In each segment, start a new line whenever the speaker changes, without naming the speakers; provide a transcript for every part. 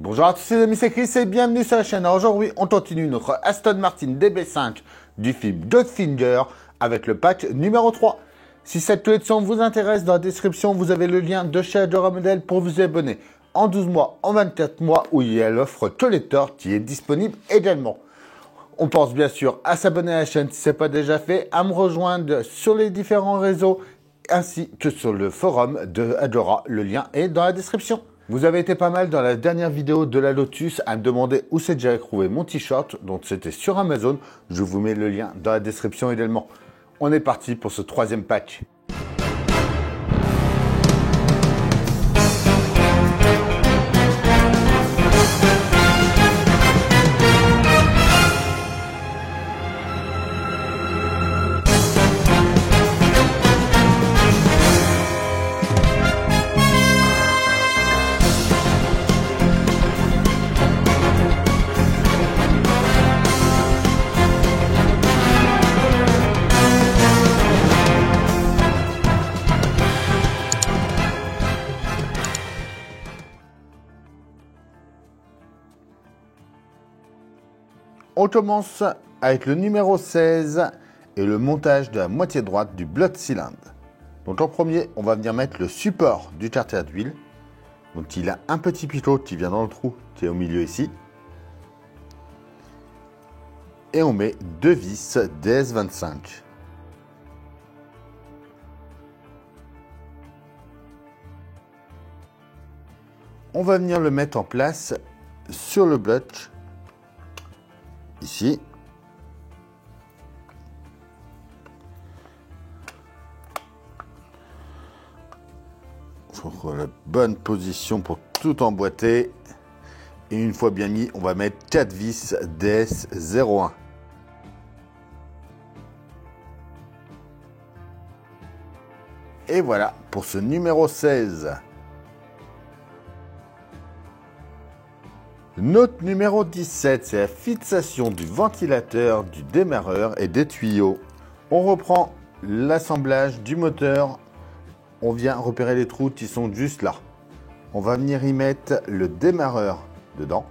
Bonjour à tous les amis, c'est Chris et bienvenue sur la chaîne. Aujourd'hui, on continue notre Aston Martin DB5 du film Goldfinger avec le pack numéro 3. Si cette collection vous intéresse, dans la description, vous avez le lien de chez Adora Model pour vous abonner en 12 mois, en 24 mois, où il y a l'offre collector qui est disponible également. On pense bien sûr à s'abonner à la chaîne si ce n'est pas déjà fait, à me rejoindre sur les différents réseaux ainsi que sur le forum de Adora. Le lien est dans la description. Vous avez été pas mal dans la dernière vidéo de la Lotus à me demander où c'est que j'avais trouvé mon t-shirt, donc c'était sur Amazon. Je vous mets le lien dans la description également. On est parti pour ce troisième pack. On commence avec le numéro 16 et le montage de la moitié droite du blood cylinder. Donc en premier, on va venir mettre le support du carter d'huile. Donc il a un petit pitot qui vient dans le trou qui est au milieu ici. Et on met deux vis DS25. On va venir le mettre en place sur le bloc. Ici. Il faut trouver la bonne position pour tout emboîter. Et une fois bien mis, on va mettre 4 vis DS01. Et voilà pour ce numéro 16. Notre numéro 17, c'est la fixation du ventilateur, du démarreur et des tuyaux. On reprend l'assemblage du moteur. On vient repérer les trous qui sont juste là. On va venir y mettre le démarreur dedans.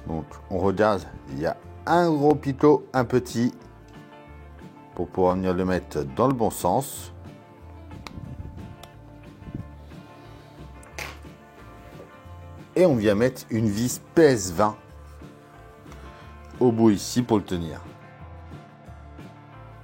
Donc on regarde, il y a un gros pitot, un petit, pour pouvoir venir le mettre dans le bon sens. Et on vient mettre une vis PS20 au bout ici pour le tenir.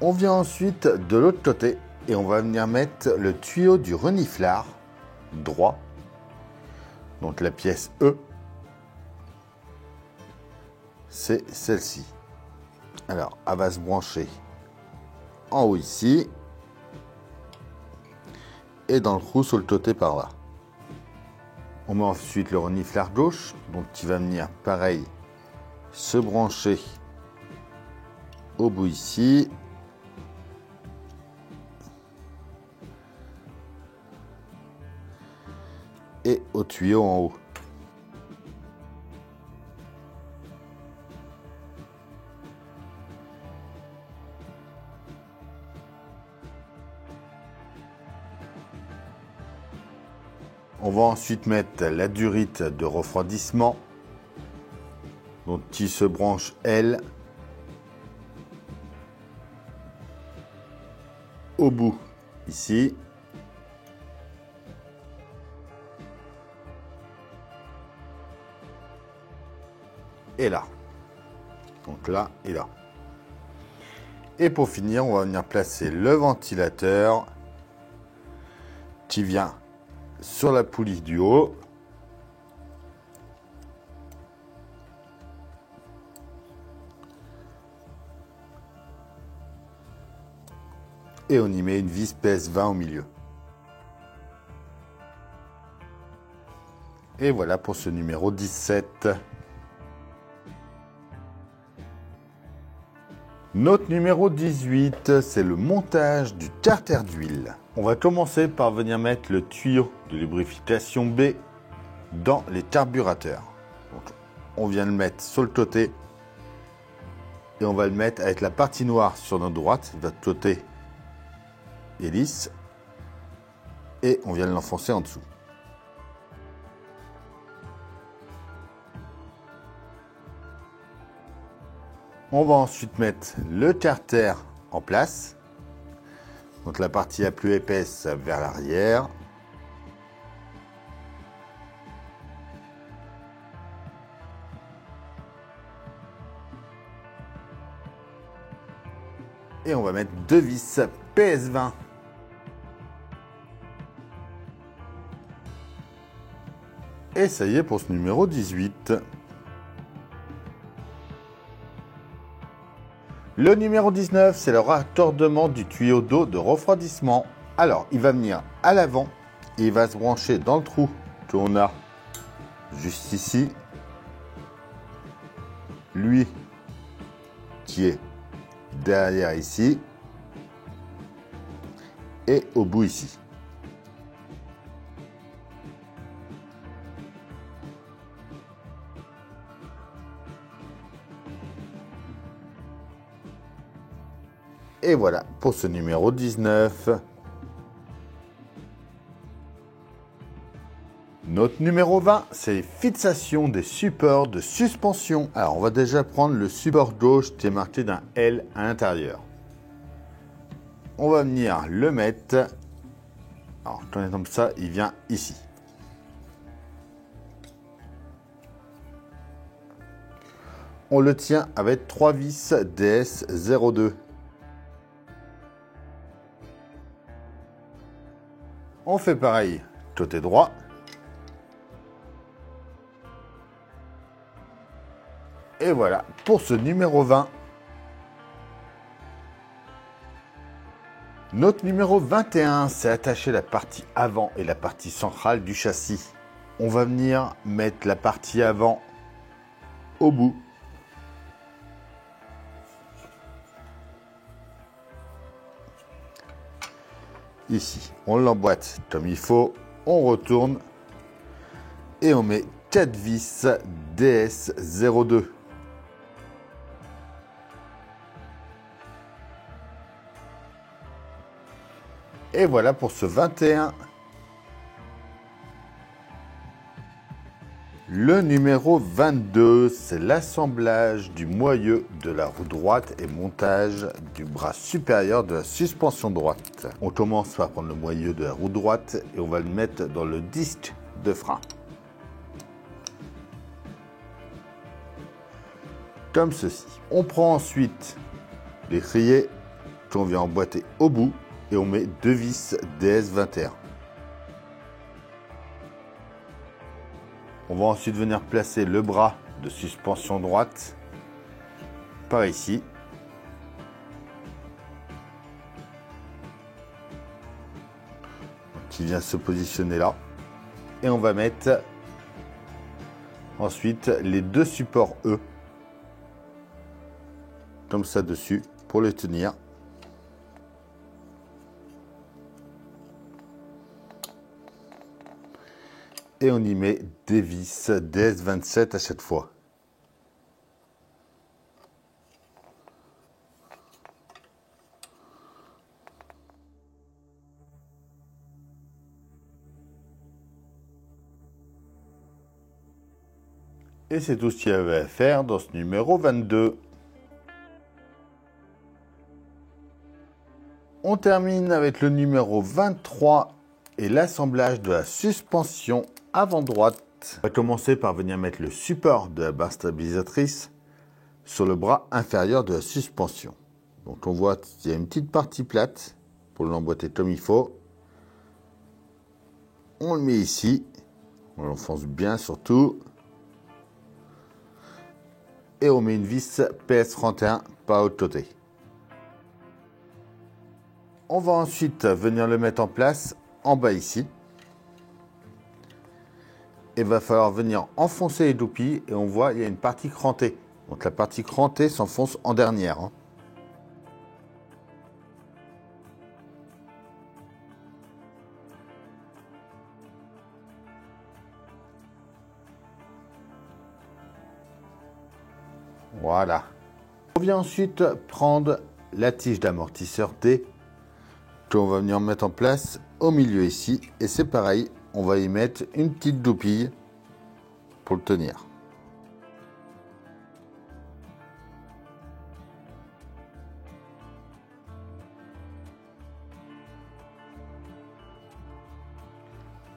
On vient ensuite de l'autre côté et on va venir mettre le tuyau du reniflard droit. Donc la pièce E, c'est celle-ci. Alors, elle va se brancher en haut ici et dans le trou sur le côté par là. On met ensuite le reniflard gauche, donc qui va venir pareil se brancher au bout ici. Et au tuyau en haut. On va ensuite mettre la durite de refroidissement, donc qui se branche elle au bout ici. Et là. Donc là et là. Et pour finir, on va venir placer le ventilateur qui vient sur la poulie du haut. Et on y met une vis PS20 au milieu. Et voilà pour ce numéro 17. Notre numéro 18, c'est le montage du carter d'huile. On va commencer par venir mettre le tuyau de lubrification B dans les carburateurs. Donc, on vient le mettre sur le côté et on va le mettre avec la partie noire sur notre droite. Notre côté est lisse et on vient l'enfoncer en dessous. On va ensuite mettre le carter en place. Donc la partie la plus épaisse vers l'arrière. Et on va mettre deux vis PS20. Et ça y est pour ce numéro 18. Le numéro 19, c'est le raccordement du tuyau d'eau de refroidissement. Alors, il va venir à l'avant et il va se brancher dans le trou qu'on a juste ici. Lui qui est derrière ici et au bout ici. Et voilà pour ce numéro 19. Notre numéro 20, c'est les fixations des supports de suspension. Alors, on va déjà prendre le support gauche qui est marqué d'un L à l'intérieur. On va venir le mettre. Alors, quand il est comme ça, il vient ici. On le tient avec 3 vis DS02. On fait pareil côté droit. Et voilà pour ce numéro 20. Notre numéro 21, c'est attacher la partie avant et la partie centrale du châssis. On va venir mettre la partie avant au bout. Ici, on l'emboîte comme il faut, on retourne et on met 4 vis DS02. Et voilà pour ce 21. Le numéro 22, c'est l'assemblage du moyeu de la roue droite et montage du bras supérieur de la suspension droite. On commence par prendre le moyeu de la roue droite et on va le mettre dans le disque de frein. Comme ceci. On prend ensuite l'étrier qu'on vient emboîter au bout et on met deux vis DS21. On va ensuite venir placer le bras de suspension droite par ici. Qui vient se positionner là. Et on va mettre ensuite les deux supports E comme ça dessus pour les tenir. Et on y met des vis DS27 à chaque fois. Et c'est tout ce qu'il y avait à faire dans ce numéro 22. On termine avec le numéro 23 et l'assemblage de la suspension avant droite. On va commencer par venir mettre le support de la barre stabilisatrice sur le bras inférieur de la suspension. Donc on voit qu'il y a une petite partie plate pour l'emboîter comme il faut. On le met ici, on l'enfonce bien surtout. Et on met une vis PS31 par l'autre côté. On va ensuite venir le mettre en place en bas ici. Il va falloir venir enfoncer les doupilles et on voit il y a une partie crantée. Donc la partie crantée s'enfonce en dernière. Voilà. On vient ensuite prendre la tige d'amortisseur T qu'on va venir mettre en place au milieu ici. Et c'est pareil, on va y mettre une petite doupille pour le tenir.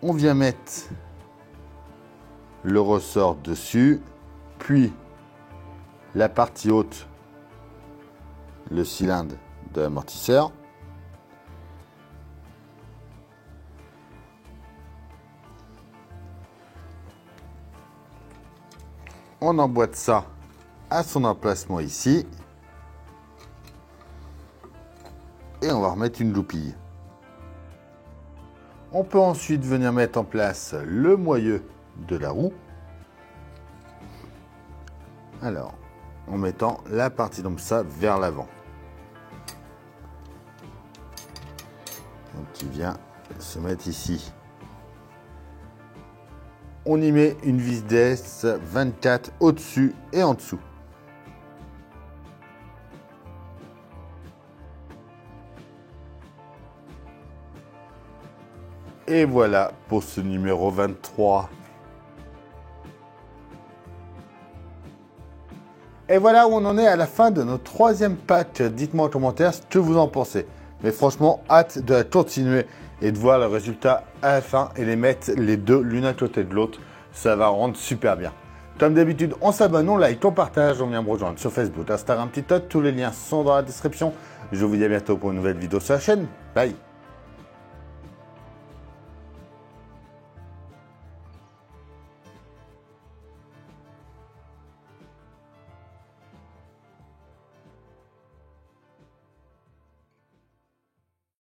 On vient mettre le ressort dessus, puis la partie haute, le cylindre de l'amortisseur. On emboîte ça à son emplacement ici. Et on va remettre une goupille. On peut ensuite venir mettre en place le moyeu de la roue. Alors, en mettant la partie comme ça vers l'avant. Donc il vient se mettre ici. On y met une vis d'S 24 au-dessus et en dessous. Et voilà pour ce numéro 23. Et voilà où on en est à la fin de notre troisième pack. Dites-moi en commentaire ce que vous en pensez. Mais franchement, hâte de la continuer et de voir le résultat à la fin et les mettre les deux l'une à côté de l'autre. Ça va rendre super bien. Comme d'habitude, on s'abonne, on like, on partage, on vient me rejoindre sur Facebook, Instagram, TikTok. Tous les liens sont dans la description. Je vous dis à bientôt pour une nouvelle vidéo sur la chaîne. Bye.